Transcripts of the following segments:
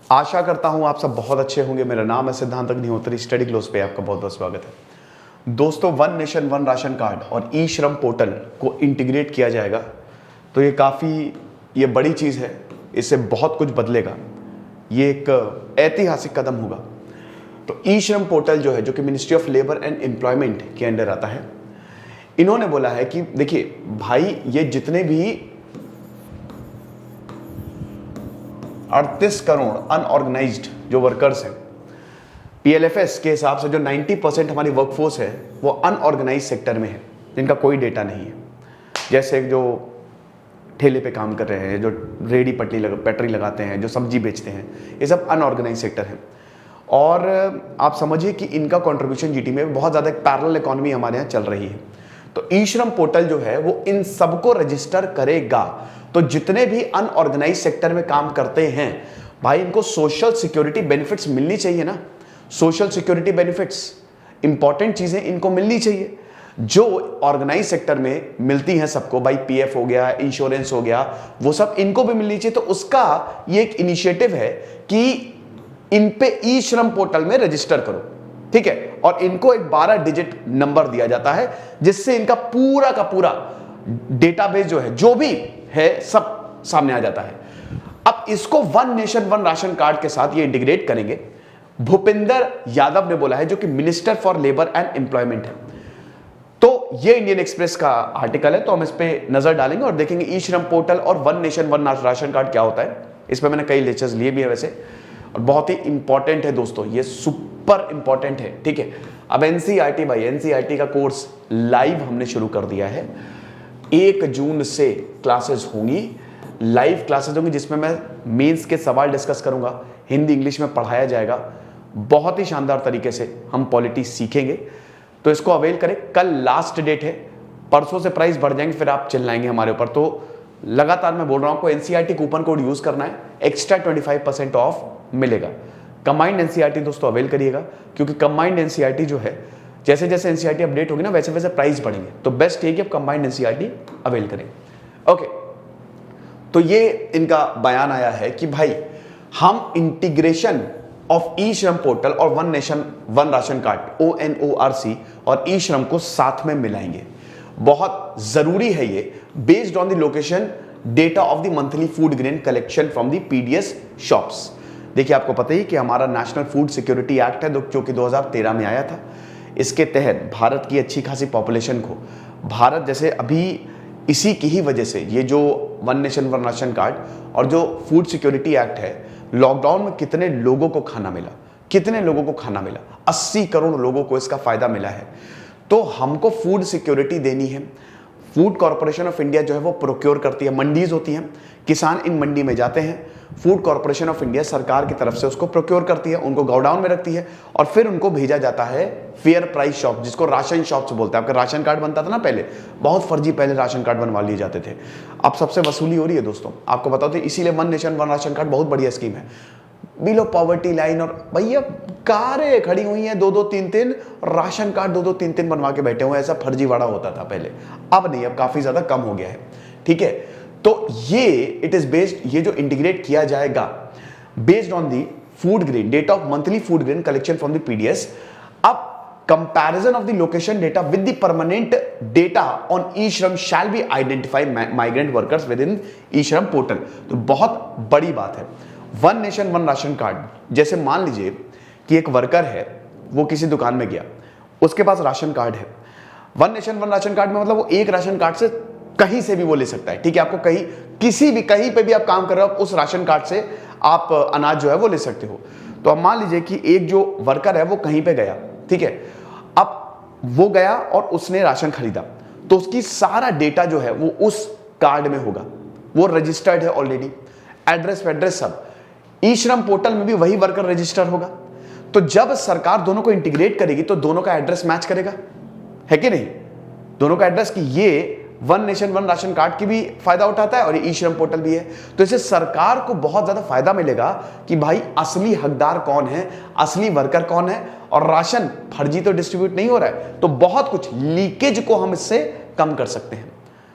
आशा करता हूं आप सब बहुत अच्छे होंगे। मेरा नाम है सिद्धांत अग्निहोत्री। स्टडी क्लोज पे आपका बहुत बहुत स्वागत है। दोस्तों, one nation one ration card और ई श्रम पोर्टल को इंटीग्रेट किया जाएगा तो ये बड़ी चीज़ है। इससे बहुत कुछ बदलेगा। ये एक ऐतिहासिक कदम होगा। तो ई श्रम पोर्टल जो है, जो कि ministry of labour and employment के अंडर आता है, इन्होंने बोला है कि देखिए भाई, ये जितने भी 38 करोड़ अनऑर्गेनाइज्ड जो वर्कर्स हैं, पीएलएफएस के हिसाब से जो 90% हमारी वर्कफोर्स है वो अनऑर्गेनाइज सेक्टर में है, जिनका कोई डेटा नहीं है। जैसे जो ठेले पे काम कर रहे हैं, जो रेडी पटरी लगाते हैं, जो सब्जी बेचते हैं, ये सब अनऑर्गेनाइज सेक्टर है। और आप समझिए कि इनका कंट्रीब्यूशन जीडीपी में बहुत ज़्यादा, एक पैरेलल इकोनॉमी हमारे यहाँ चल रही है। तो ई श्रम पोर्टल जो है वो इन सबको रजिस्टर करेगा। तो जितने भी अनऑर्गेनाइज सेक्टर में काम करते हैं भाई, इनको सोशल सिक्योरिटी बेनिफिट्स मिलनी चाहिए ना। सोशल सिक्योरिटी बेनिफिट्स, इंपॉर्टेंट चीजें इनको मिलनी चाहिए जो ऑर्गेनाइज सेक्टर में मिलती हैं सबको। भाई पीएफ हो गया, इंश्योरेंस हो गया, वो सब इनको भी मिलनी चाहिए। तो उसका ये एक इनिशिएटिव है कि इन पे ई श्रम पोर्टल में रजिस्टर करो, ठीक है। और इनको एक 12 डिजिट नंबर दिया जाता है, जिससे इनका पूरा का पूरा डेटाबेस जो है, जो भी है, सब सामने आ जाता है। अब इसको one nation one ration card के साथ ये इंटीग्रेट करेंगे। भूपेंद्र यादव ने बोला है, जो कि minister for labour and employment है। तो ये इंडियन एक्सप्रेस का आर्टिकल है, तो हम इस पे नजर डालेंगे और देखेंगे ई श्रम पोर्टल और one nation one ration card क्या होता है। इस पे मैंने कई लेक्चर्स लिए भी है वैसे, और बहुत ही इंपॉर्टेंट है दोस्तों, ये सुपर इंपॉर्टेंट है, ठीक है। अब एनसीईआरटी, भाई एनसीईआरटी का कोर्स लाइव हमने शुरू कर दिया है। 1 जून से क्लासेस होंगी, लाइव क्लासेस होंगी, जिसमें मैं मेंस के सवाल डिस्कस करूंगा। हिंदी इंग्लिश में पढ़ाया जाएगा, बहुत ही शानदार तरीके से हम पॉलिटी सीखेंगे। तो इसको अवेल करें। कल लास्ट डेट है, परसों से प्राइस बढ़ जाएंगे, फिर आप चिल्लाएंगे हमारे ऊपर। तो लगातार मैं बोल रहा हूं आपको, एनसीईआरटी कूपन कोड यूज करना है, एक्स्ट्रा 25% ऑफ मिलेगा। कंबाइंड एनसीईआरटी दोस्तों अवेल करिएगा, क्योंकि कंबाइंड एनसीईआरटी जो है, जैसे जैसे एनसीईआरटी अपडेट होगी ना, वैसे वैसे प्राइस बढ़ेंगे। तो बेस्ट है कि आप कंबाइंड एनसीईआरटी अवेल करें। ओके, तो ये इनका बयान आया है कि भाई हम integration of E Shram portal और one nation one ration card ONORC और ई श्रम को साथ में मिलाएंगे। बहुत जरूरी है ये, based on the location data of the monthly food grain collection from the PDS shops. देखिए, आपको पता ही कि हमारा नेशनल फूड सिक्योरिटी एक्ट है, जो कि 2013 में आया था। इसके तहत भारत की अच्छी खासी पॉपुलेशन को, भारत जैसे अभी इसी की ही वजह से ये जो one nation one ration card और जो फूड सिक्योरिटी एक्ट है, लॉकडाउन में कितने लोगों को खाना मिला, 80 करोड़ लोगों को इसका फायदा मिला है। तो हमको फूड सिक्योरिटी देनी है। फूड कॉर्पोरेशन ऑफ इंडिया जो है वो प्रोक्योर करती है, मंडीज होती हैं, किसान इन मंडी में जाते हैं, फूड कॉर्पोरेशन ऑफ इंडिया सरकार की तरफ से उसको प्रोक्योर करती है, उनको गोडाउन में रखती है, और फिर उनको भेजा जाता है फेयर प्राइस शॉप, जिसको राशन शॉप्स बोलते हैं। आपका राशन कार्ड बनता था ना पहले, बहुत फर्जी पहले राशन कार्ड बनवा लिए जाते थे, अब सबसे वसूली हो रही है दोस्तों, आपको बताओ। तो इसीलिए one nation one ration card बहुत बढ़िया स्कीम है। बिलो पॉवर्टी लाइन, और भैया कारें खड़ी हुई हैं 2-2, 3-3 राशन कार्ड 2-2, 3-3 बनवा के बैठे हुए हैं। ऐसा फर्जीवाड़ा होता था पहले, अब नहीं, अब काफी ज्यादा कम हो गया है, ठीक है। तो ये इट इज बेस्ड, ये जो इंटीग्रेट किया जाएगा based on the food grain data of monthly food grain collection from the PDS. अब comparison of the location data with the permanent data on e Shram shall be identify migrant workers within e Shram portal. तो बहुत बड़ी बात है। One nation one ration card, जैसे मान लीजिए कि एक वर्कर है, वो किसी दुकान में गया, उसके पास राशन कार्ड है। One nation one ration card में मतलब वो एक राशन कार्ड से कहीं से भी वो ले सकता है, ठीक है। आपको कहीं पे भी आप काम कर रहे हो, उस राशन कार्ड से आप अनाज जो है वो ले सकते हो। तो अब मान लीजिए कि एक जो वर्कर है वो कहीं पे गया, ठीक है। अब वो गया और उसने राशन खरीदा, तो उसकी सारा डेटा जो है वो उस कार्ड में होगा, वो रजिस्टर्ड है ऑलरेडी, एड्रेस सब। ई श्रम पोर्टल में भी वही वर्कर रजिस्टर होगा। तो जब सरकार दोनों को इंटीग्रेट करेगी तो दोनों का एड्रेस मैच करेगा, है कि नहीं? दोनों का एड्रेस की ये one nation one ration card की भी फायदा उठाता है और ई श्रम पोर्टल भी है। तो इससे सरकार को बहुत ज्यादा फायदा मिलेगा कि भाई असली हकदार कौन है, असली वर्कर कौन है, और राशन फर्जी तो डिस्ट्रीब्यूट नहीं हो रहा है। तो बहुत कुछ लीकेज को हम इससे कम कर सकते हैं।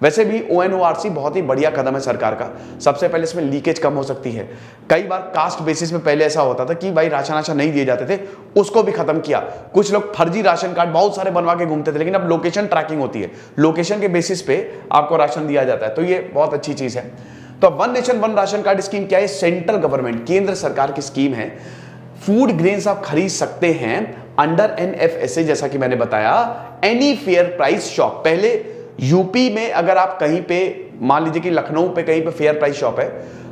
वैसे भी ONORC बहुत ही बढ़िया कदम है सरकार का। सबसे पहले इसमें लीकेज कम हो सकती है। कई बार कास्ट बेसिस पे पहले ऐसा होता था कि भाई राशन नहीं दिए जाते थे, उसको भी खत्म किया। कुछ लोग फर्जी राशन कार्ड बहुत सारे बनवा के घूमते थे, लेकिन अब लोकेशन ट्रैकिंग होती है, लोकेशन के बेसिस पे आपको राशन दिया जाता है, तो ये बहुत अच्छी चीज है। तो one nation one ration card scheme क्या है? सेंट्रल गवर्नमेंट, केंद्र सरकार की स्कीम है। फूड ग्रेन्स आप खरीद सकते हैं अंडर NFSA, जैसा कि मैंने बताया, एनी फेयर प्राइस शॉप। पहले यूपी में अगर आप कहीं पे, मान लीजिए कि लखनऊ पे कहीं पे फेयर प्राइस शॉप है,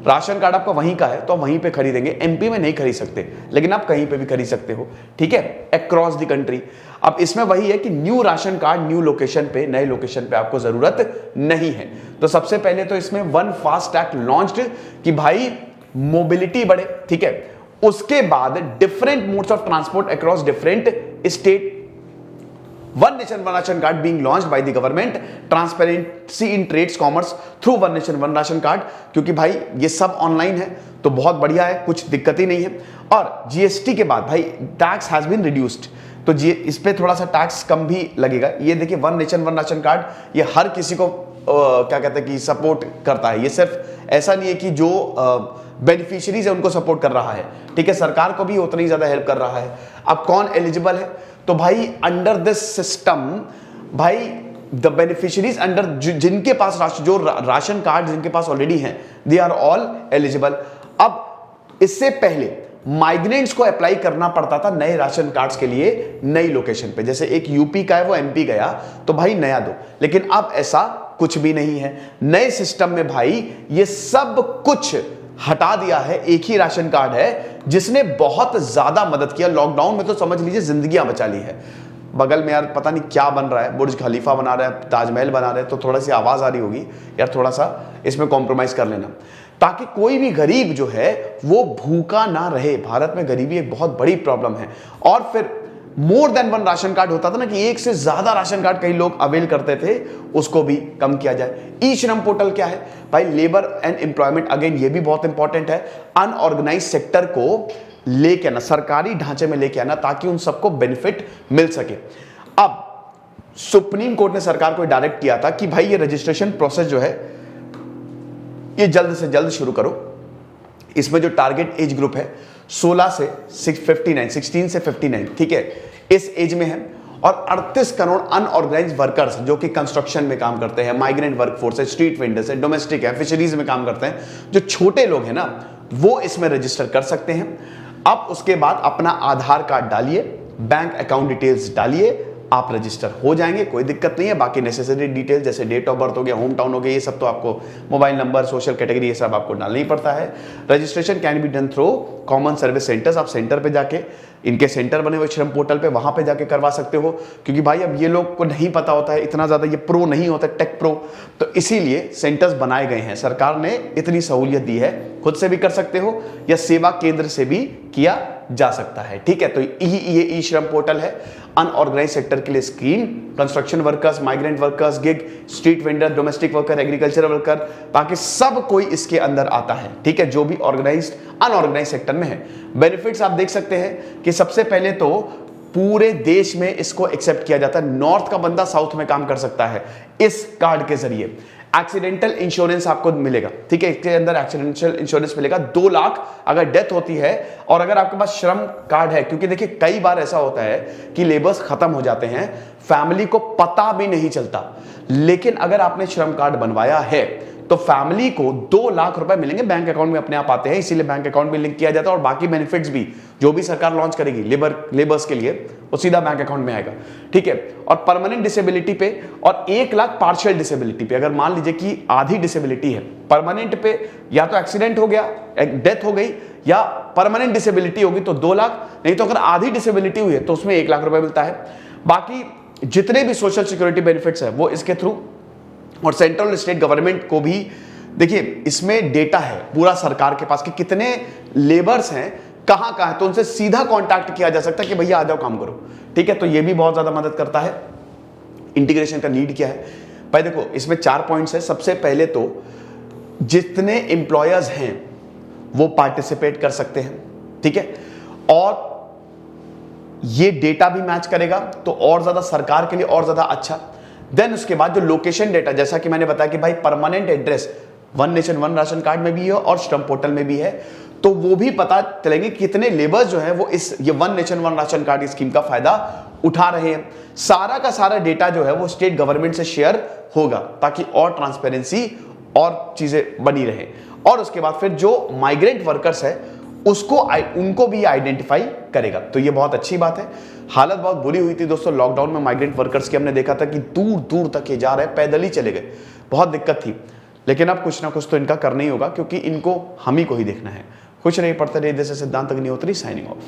राशन कार्ड आपका वहीं का है तो आप वहीं पे खरीदेंगे। MP में नहीं खरीद सकते, लेकिन आप कहीं पे भी खरीद सकते हो, ठीक है, अक्रॉस द कंट्री। अब इसमें वही है कि new ration card new location पे, नए लोकेशन पे आपको जरूरत नहीं है। तो सबसे पहले तो इसमें वन फास्ट एक्ट लॉन्च्ड कि भाई मोबिलिटी बढ़े, ठीक है। उसके बाद different modes of transport across different state, one nation one ration card being launched by the government, transparency in trades commerce through one nation one ration card. क्योंकि भाई ये सब ऑनलाइन है तो बहुत बढ़िया है, कुछ दिक्कत ही नहीं है। और GST के बाद भाई टैक्स हैज बीन रिड्यूस्ड, तो इस पे थोड़ा सा टैक्स कम भी लगेगा। ये देखिए one nation one ration card ये हर किसी को क्या कहते हैं कि सपोर्ट करता है। ये सिर्फ ऐसा नहीं है कि जो बेनिफिशियरीज है उनको सपोर्ट कर रहा है, ठीक है, सरकार को भी उतना ही ज्यादा हेल्प कर रहा है। अब कौन एलिजिबल है? तो भाई अंडर दिस सिस्टम, भाई द बेनिफिशियरीज अंडर, जिनके पास राशन कार्ड जिनके पास ऑलरेडी हैं, दे आर ऑल एलिजिबल। अब इससे पहले माइग्रेंट्स को अप्लाई करना पड़ता था नए राशन कार्ड्स के लिए नई लोकेशन पे, जैसे एक यूपी का है वो MP गया तो भाई नया दो, लेकिन अब ऐसा कुछ भी नहीं है। नए सिस्टम में भाई ये सब कुछ हटा दिया है। एक ही राशन कार्ड है जिसने बहुत ज्यादा मदद किया लॉकडाउन में, तो समझ लीजिए जिंदगियां बचा ली है। बगल में यार पता नहीं क्या बन रहा है, बुर्ज खलीफा बना रहे हैं, ताजमहल बना रहे हैं, तो थोड़ा सी आवाज आ रही होगी यार, थोड़ा सा इसमें कॉम्प्रोमाइज कर लेना, ताकि कोई भी गरीब जो है वो भूखा ना रहे। भारत में गरीबी एक बहुत बड़ी प्रॉब्लम है। और फिर more than one ration card होता था ना, कि एक से ज्यादा राशन कार्ड कई लोग अवेल करते थे, उसको भी कम किया जाए। ई श्रम पोर्टल क्या है भाई? लेबर एंड एम्प्लॉयमेंट, अगेन ये भी बहुत इंपॉर्टेंट है। अनऑर्गेनाइज सेक्टर को लेके आना, सरकारी ढांचे में लेके आना, ताकि उन सबको बेनिफिट मिल सके। अब सुप्रीम कोर्ट ने सरकार को डायरेक्ट किया था कि भाई ये रजिस्ट्रेशन प्रोसेस जो है ये जल्द से जल्द शुरू करो। इसमें जो टारगेट एज ग्रुप है 16 से 59, ठीक है, इस एज में है। और 38 करोड़ अनऑर्गेनाइज्ड वर्कर्स जो कि कंस्ट्रक्शन में काम करते हैं, माइग्रेंट वर्कफोर्स है, स्ट्रीट वेंडर्स है, डोमेस्टिक है, फिशरीज में काम करते हैं, जो छोटे लोग हैं ना, वो इसमें रजिस्टर कर सकते हैं। अब उसके बाद अपना आधार कार्ड डालिए, बैंक अकाउंट डिटेल्स डालिए, आप रजिस्टर हो जाएंगे, कोई दिक्कत नहीं है। बाकी नेसेसरी डिटेल जैसे डेट ऑफ बर्थ हो गया, होम टाउन हो गया, ये सब तो आपको, मोबाइल नंबर, सोशल कैटेगरी, ये सब आपको डालना ही पड़ता है। Registration can be done through common service centres, आप सेंटर पे जाके, इनके सेंटर बने हुए श्रम पोर्टल पे, वहां पे जाके करवा सकते हो। क्योंकि भाई अब ये लोग को नहीं पता होता है, इतना ज्यादा ये प्रो नहीं होता, टेक प्रो, तो इसीलिए सेंटर्स बनाए गए हैं। सरकार ने इतनी सहूलियत दी है, खुद से भी कर सकते हो या सेवा केंद्र से भी किया जा सकता है, ठीक है। तो ये ई श्रम पोर्टल है अनऑर्गेनाइज सेक्टर के लिए scheme, construction workers, migrant workers, gig, street vendor, domestic worker, agriculture worker, बाकी सब कोई इसके अंदर आता है, ठीक है, जो भी ऑर्गेनाइज्ड अनऑर्गेनाइज सेक्टर में है। बेनिफिट्स आप देख सकते हैं कि सबसे पहले तो पूरे देश में इसको एक्सेप्ट किया जाता है। नॉर्थ का बंदा साउथ में काम कर सकता है इस कार्ड के जरिए। एक्सीडेंटल इंश्योरेंस आपको मिलेगा, ठीक है, इसके अंदर एक्सीडेंटल इंश्योरेंस मिलेगा 2 लाख अगर डेथ होती है। और अगर आपके पास श्रम कार्ड है, क्योंकि देखिए कई बार ऐसा होता है कि लेबर्स खत्म हो जाते हैं, फैमिली को पता भी नहीं चलता, लेकिन अगर आपने श्रम कार्ड बनवाया है तो फैमिली को 2 लाख रुपए मिलेंगे, बैंक अकाउंट में अपने आप आते हैं, इसीलिए बैंक अकाउंट भी लिंक किया जाता है। और बाकी बेनिफिट्स भी जो भी सरकार लॉन्च करेगी लेबर्स के लिए, वो सीधा बैंक अकाउंट में आएगा, ठीक है। और परमानेंट डिसेबिलिटी पे और 1 लाख पार्शियल डिसेबिलिटी पे, अगर मान लीजिए कि आधी डिसेबिलिटी है, परमानेंट पे या तो एक्सीडेंट हो गया, डेथ हो गई, या परमानेंट डिसेबिलिटी होगी तो 2 लाख, नहीं तो अगर आधी डिसेबिलिटी हुई है तो उसमें 1 लाख रुपए मिलता है। बाकी जितने भी सोशल सिक्योरिटी बेनिफिट्स है वो इसके थ्रू। और सेंट्रल और स्टेट गवर्नमेंट को भी देखिए इसमें डेटा है पूरा सरकार के पास कि कितने लेबर्स हैं, कहां कहां है, तो उनसे सीधा कांटेक्ट किया जा सकता है कि भैया आ जाओ काम करो, ठीक है। तो ये भी बहुत ज्यादा मदद करता है। इंटीग्रेशन का नीड क्या है भाई? देखो इसमें 4 पॉइंट्स है। सबसे पहले तो जितने एम्प्लॉयर्स हैं वो पार्टिसिपेट कर सकते हैं, ठीक है, और ये डेटा भी मैच करेगा तो और ज्यादा सरकार के लिए और ज्यादा अच्छा। देन उसके बाद जो लोकेशन डेटा, जैसा कि मैंने बताया कि भाई permanent address one nation one ration card में भी है और श्रम पोर्टल में भी है, तो वो भी पता चलेंगे कितने लेबर्स जो हैं वो ये one nation one ration card scheme का फायदा उठा रहे हैं। सारा का सारा डेटा जो है वो स्टेट गवर्नमेंट से शेयर होगा ताकि और ट्रांसपेरेंसी और चीजें बनी रहे। और उसके बाद फिर जो माइग्रेंट वर्कर्स है उनको भी आइडेंटिफाई करेगा। तो ये बहुत अच्छी बात है। हालत बहुत बुरी हुई थी दोस्तों लॉकडाउन में माइग्रेंट वर्कर्स की, हमने देखा था कि दूर दूर तक ये जा रहे हैं, पैदल ही चले गए, बहुत दिक्कत थी। लेकिन अब कुछ ना कुछ तो इनका करना ही होगा क्योंकि इनको हम ही को ही देखना है। कुछ नहीं पड़ता रही, जैसे सिद्धांत अग्निहोत्री साइनिंग ऑफ।